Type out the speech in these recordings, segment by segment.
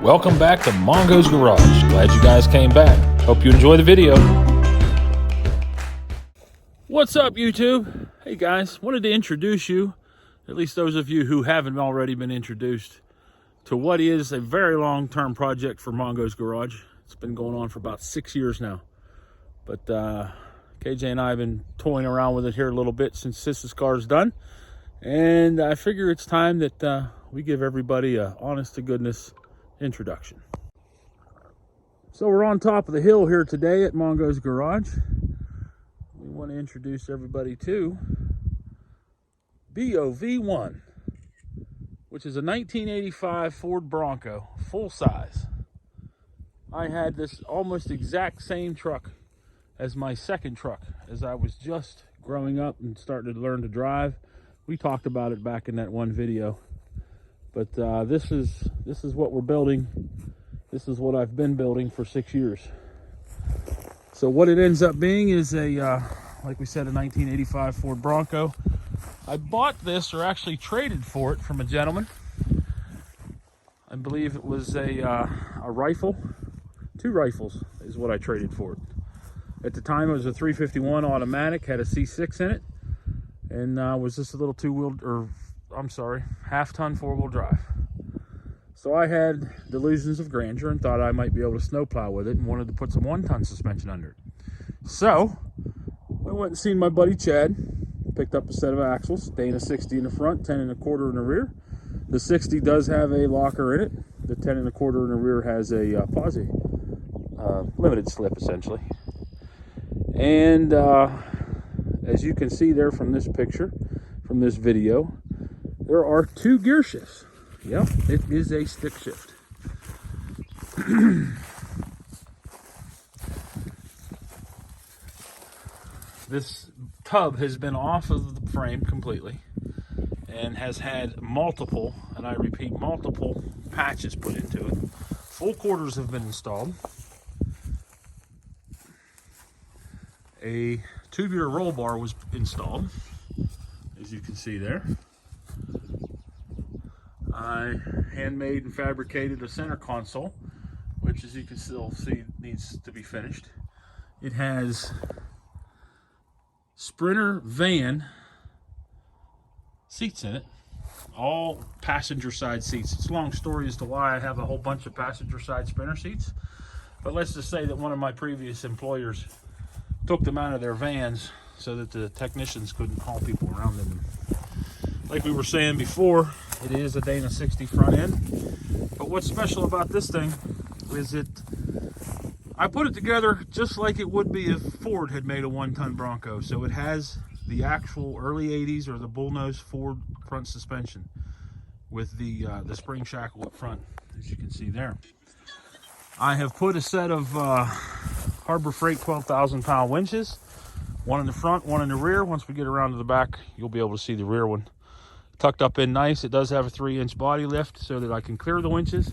Welcome back to Mongo's Garage. Glad you guys came back. Hope you enjoy the video. What's up, YouTube? Hey guys, wanted to introduce you, at least those of you who haven't already been introduced, to what is a very long-term project for Mongo's Garage. It's been going on for about 6 years now. But KJ and I have been toying around with it here a little bit since Sis's car is done. And I figure it's time that we give everybody a honest-to-goodness introduction. So we're on top of the hill here today at Mongo's Garage. We want to introduce everybody to BOV1, which is a 1985 Ford Bronco, full size. I had this almost exact same truck as my second truck as I was just growing up and starting to learn to drive. We talked about it back in that one video. But this is what we're building. This is what I've been building for 6 years. So what it ends up being is a, like we said, a 1985 Ford Bronco. I bought this, or actually traded for it, from a gentleman. I believe it was a rifle. 2 rifles is what I traded for it. At the time, it was a 351 automatic, had a C6 in it, and was just a little half-ton 4-wheel drive. So I had delusions of grandeur and thought I might be able to snowplow with it and wanted to put some 1-ton suspension under it. So I went and seen my buddy Chad, picked up a set of axles, Dana 60 in the front, 10 1/4 in the rear. The 60 does have a locker in it. The 10 1/4 in the rear has a posi, limited slip essentially. And as you can see there from this picture, from this video, there are 2 gear shifts. Yep, it is a stick shift. This tub has been off of the frame completely and has had multiple, and I repeat, multiple patches put into it. Full quarters have been installed. A tubular roll bar was installed, as you can see there. I handmade and fabricated a center console, which, as you can still see, needs to be finished. It has Sprinter van seats in it, all passenger side seats. It's a long story as to why I have a whole bunch of passenger side Sprinter seats, but let's just say that one of my previous employers took them out of their vans so that the technicians couldn't haul people around them. Like we were saying before, it is a Dana 60 front end. But what's special about this thing is I put it together just like it would be if Ford had made a 1-ton Bronco. So it has the actual early 80s or the bullnose Ford front suspension with the spring shackle up front, as you can see there. I have put a set of Harbor Freight 12,000-pound winches, one in the front, one in the rear. Once we get around to the back, you'll be able to see the rear one. Tucked up in nice. It does have a 3-inch body lift so that I can clear the winches.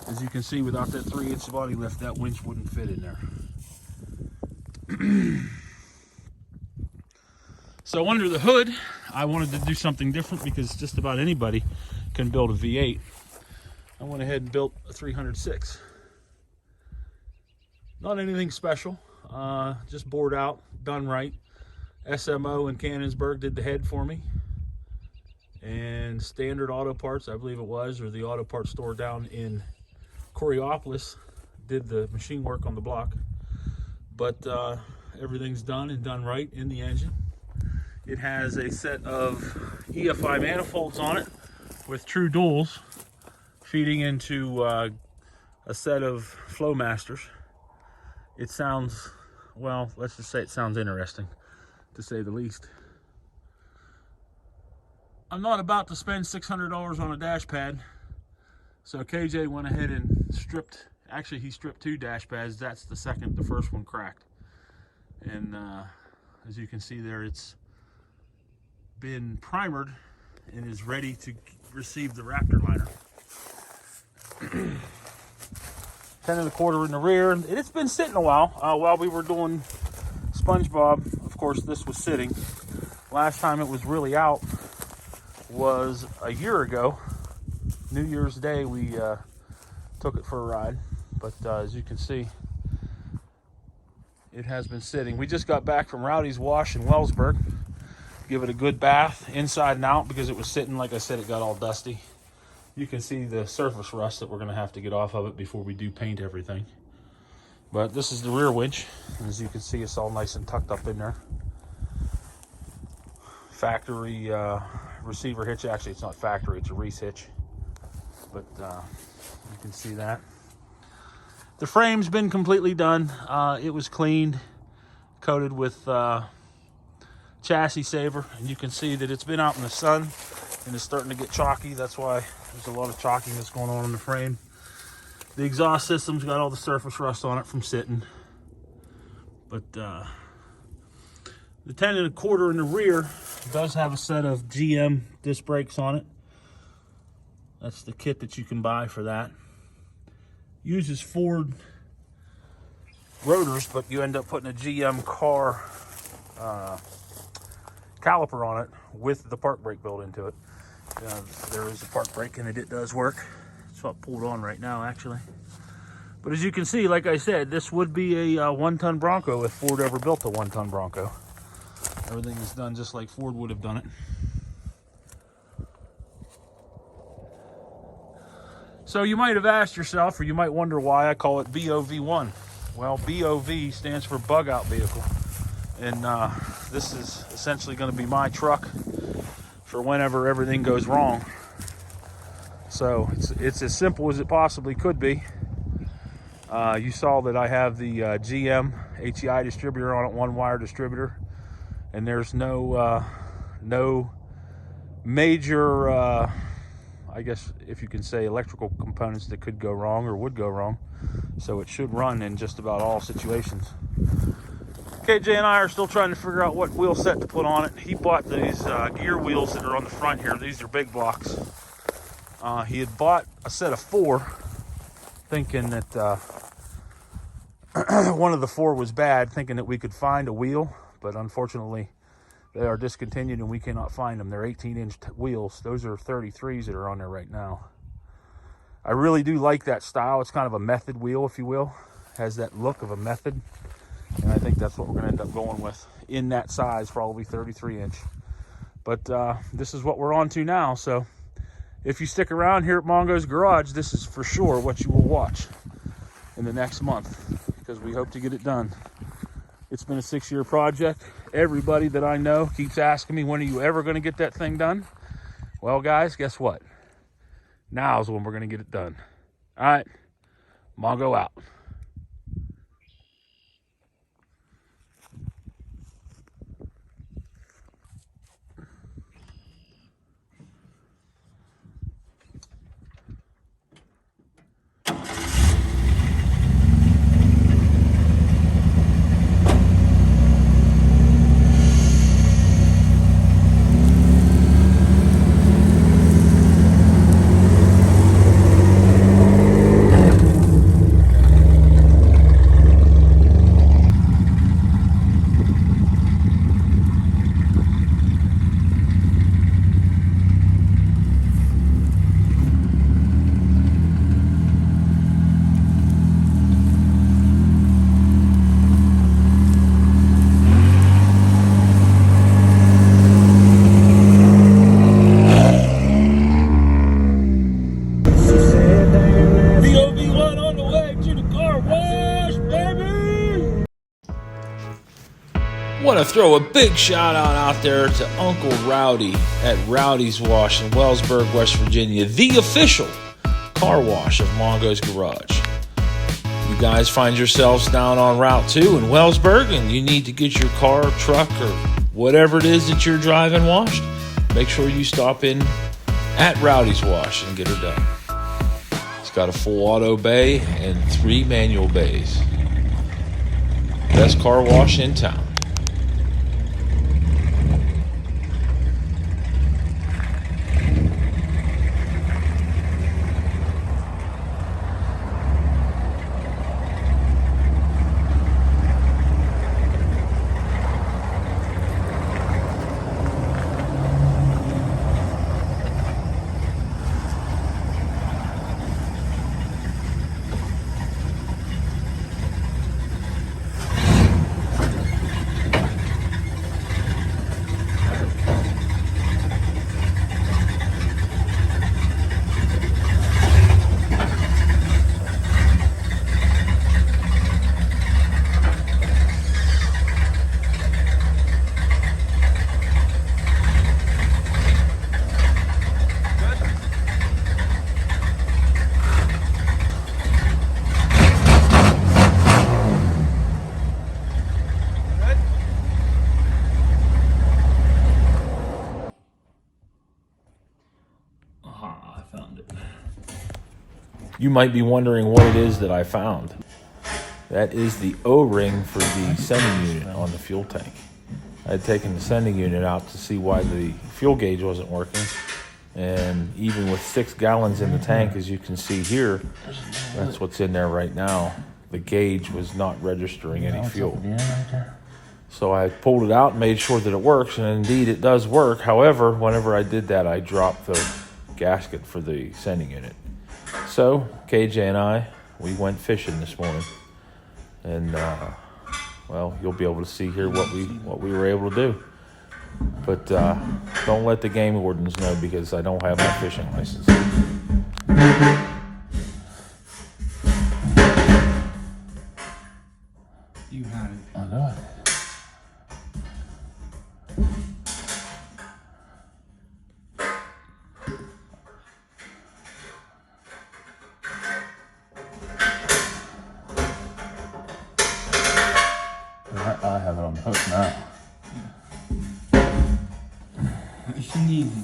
As you can see, without that 3-inch body lift, that winch wouldn't fit in there. So under the hood, I wanted to do something different because just about anybody can build a V8. I went ahead and built a 306. Not anything special, just bored out, done right. SMO in Cannonsburg did the head for me. And Standard Auto Parts, I believe it was, or the auto parts store down in Coriopolis, did the machine work on the block. But everything's done and done right in the engine. It has a set of EFI manifolds on it with true duals feeding into a set of Flowmasters. It sounds, well, let's just say it sounds interesting, to say the least. I'm not about to spend $600 on a dash pad, so KJ went ahead and stripped, actually he stripped 2 dash pads. That's the first one cracked. And as you can see there, it's been primered and is ready to receive the Raptor liner. 10 1/4 in the rear. It's been sitting a while. While we were doing SpongeBob, of course, this was sitting. Last time it was really out was a year ago. New Year's Day, we took it for a ride. But as you can see, it has been sitting. We just got back from Rowdy's Wash in Wellsburg. Give it a good bath inside and out because it was sitting, like I said, it got all dusty. You can see the surface rust that we're going to have to get off of it before we do paint everything. But this is the rear winch. As you can see, it's all nice and tucked up in there. Factory receiver hitch. Actually, it's not factory, it's a Reese hitch. But you can see that. The frame's been completely done. It was cleaned, coated with chassis saver, and you can see that it's been out in the sun and it's starting to get chalky. That's why there's a lot of chalkiness going on in the frame. The exhaust system's got all the surface rust on it from sitting. But the 10 1/4 in the rear does have a set of GM disc brakes on it. That's the kit that you can buy for that. Uses Ford rotors, but you end up putting a GM car caliper on it with the park brake built into it. There is a park brake in it. It does work. So I pulled on right now, actually. But as you can see, like I said, this would be a 1-ton Bronco if Ford ever built a 1-ton Bronco. Everything is done just like Ford would have done it. So you might have asked yourself, or you might wonder why I call it BOV1. Well, BOV stands for bug out vehicle. And this is essentially going to be my truck for whenever everything goes wrong. So it's as simple as it possibly could be. You saw that I have the GM HEI distributor on it, 1-wire distributor, and there's no major, I guess if you can say, electrical components that could go wrong or would go wrong. So it should run in just about all situations. KJ and I are still trying to figure out what wheel set to put on it. He bought these gear wheels that are on the front here. These are big blocks. He had bought a set of 4, thinking that one of the 4 was bad, thinking that we could find a wheel, but unfortunately they are discontinued and we cannot find them. They're 18-inch wheels. Those are 33s that are on there right now. I really do like that style. It's kind of a method wheel, if you will. Has that look of a method, and I think that's what we're going to end up going with in that size, probably 33-inch. But this is what we're on to now, so if you stick around here at Mongo's Garage, this is for sure what you will watch in the next month, because we hope to get it done. It's been a 6-year project. Everybody that I know keeps asking me, when are you ever going to get that thing done? Well, guys, guess what? Now's when we're going to get it done. All right, Mongo out. Want to throw a big shout out there to Uncle Rowdy at Rowdy's Wash in Wellsburg, West Virginia, the official car wash of Mongo's Garage. You guys find yourselves down on Route 2 in Wellsburg and you need to get your car, truck, or whatever it is that you're driving washed, make sure you stop in at Rowdy's Wash and get her done. It's got a full auto bay and 3 manual bays. Best car wash in town. You might be wondering what it is that I found. That is the O-ring for the sending unit on the fuel tank. I had taken the sending unit out to see why the fuel gauge wasn't working. And even with 6 gallons in the tank, as you can see here, that's what's in there right now. The gauge was not registering any fuel. So I pulled it out and made sure that it works, and indeed it does work. However, whenever I did that, I dropped the gasket for the sending unit. So KJ and I, we went fishing this morning, and well, you'll be able to see here what we were able to do. But don't let the game wardens know, because I don't have my fishing license. You had it. I know it. I have it on the hook now. Nice and easy.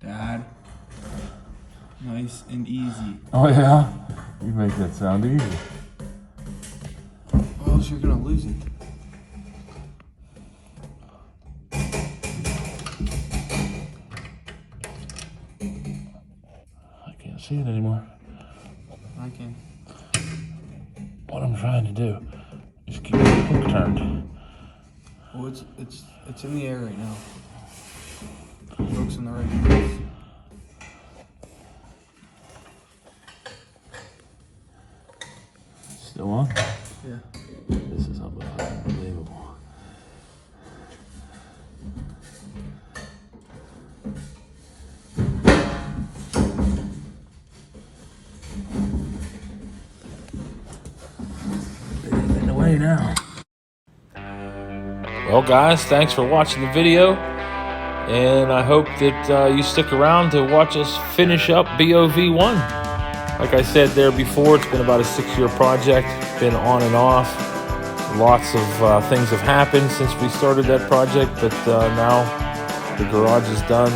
Dad. Nice and easy. Oh yeah? You make that sound easy. Or else you're gonna lose it. I can't see it anymore. I can. What I'm trying to do is keep the hook turned. Oh, it's in the air right now. Hook's in the right place. Still on? Yeah. This is unbelievable. It's in the way now. Well, guys, thanks for watching the video, and I hope that you stick around to watch us finish up BOV1. Like I said there before, it's been about a 6-year project. It's been on and off. Lots of things have happened since we started that project, but now the garage is done,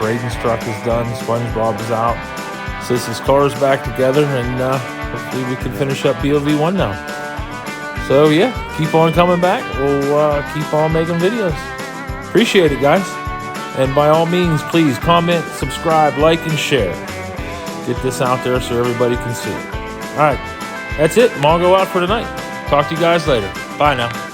Braden's truck is done, SpongeBob is out, Sis's car is back together, and hopefully we can finish up BOV1 now. So yeah, keep on coming back. We'll keep on making videos. Appreciate it, guys. And by all means, please comment, subscribe, like, and share. Get this out there so everybody can see it. All right, that's it. Mongo out for tonight. Talk to you guys later. Bye now.